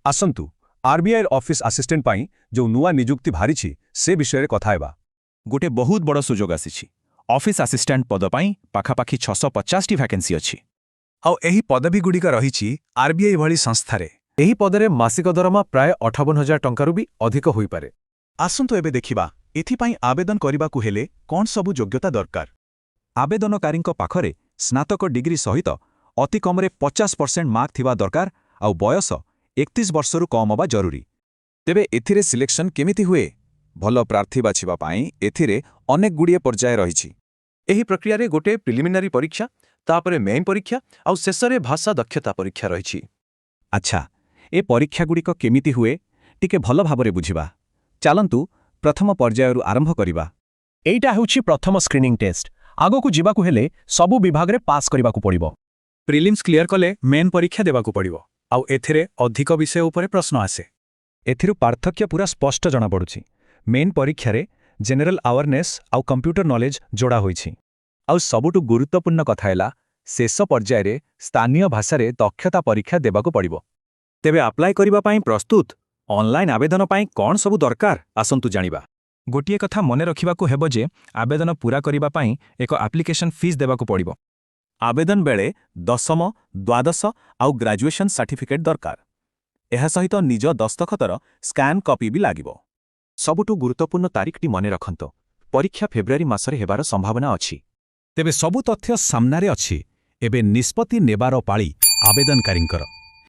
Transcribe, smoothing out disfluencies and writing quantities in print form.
आसंतु RBI office assistant पाई जो नुआ निजुक्ति बाहरी से विषय कथा हेबा। गोटे बहुत बड़ सुजोग आसी ऑफिस असिस्टेंट पद पाई पाखापाखि 650 टी वैकेंसी अछि। आउ एही पदवी गुड़िक रही आरबीआई भली संस्थारे। एही पदरे मासिक दरमा प्राय 58,000 टंकारु भी अधिक होई पारे। आसंतु एबे देखिबा एथिपाई आवेदन करिबाकु हेले कोन सबु योग्यता दरकार। आवेदनकारीଙ୍କ पाखरे स्नातक डिग्री सहित अति कमरे 50% मार्क थिबा दरकार आउ बयस 31 वर्षरु कम होबा जरूरी। तेबे एथिरे सिलेक्शन केमिति हुए? भल प्रार्थी बाछिबा पाई एथिरे अनेक गुड़िए पर्याय रहिछि। एही प्रक्रिया रे गोटे प्रिलिमिनारी परीक्षा, तापरे मेन परीक्षा आउ शेषरे भाषा दक्षता परीक्षा रहिछि। अच्छा, ए परीक्षा गुड़िक केमिति हुए टिके भल भाबरे बुझिबा। चालंतु प्रथम पर्यायरु आरंभ करिबा। एइटा हेउछि प्रथम स्क्रीनिंग टेस्ट। आगोकु जिबाकु हेले सबु विभाग रे पास करिबाकु पड़िबो। प्रिलिम्स क्लियर कले मेन परीक्षा देबाकु पड़िबो आउ एथिरे अधिक विषय उपरे प्रश्न आसे। एथिरु पार्थक्य पूरा स्पष्ट जणा पडुछि। मेन परीक्षा रे जनरल अवेयरनेस आउ कंप्यूटर नॉलेज जोड़ा होइछि। आउ सबुटु गुरुत्वपूर्ण कथा हैला शेष पर्याय रे स्थानीय भाषा रे दक्षता परीक्षा देबाकु पड़िबो। तेबे अप्लाई करिबा पाई प्रस्तुत ऑनलाइन आवेदन पाई कोन सबु दरकार आसंतु जानिबा। गोटिए कथा मने रखिबाकु हेबो जे आवेदन पूरा करिबा पाई एक एप्लिकेशन फीस देबाकु पड़िबो। आवेदन बेले 10म, 12 आउ ग्रेजुएशन सर्टिफिकेट दरकार। एहा सहित निज दस्तखतर स्कैन कॉपी भी लागिबो। सबुटु गुरुत्वपूर्ण तारिखटी मने रखंतो। परीक्षा फेब्रुआरी मासरे हेबार संभावना अछि। तेबे सबु तथ्य सामनारे अछि। एबे निष्पत्ति नेबार पाळी आवेदनकारींकर।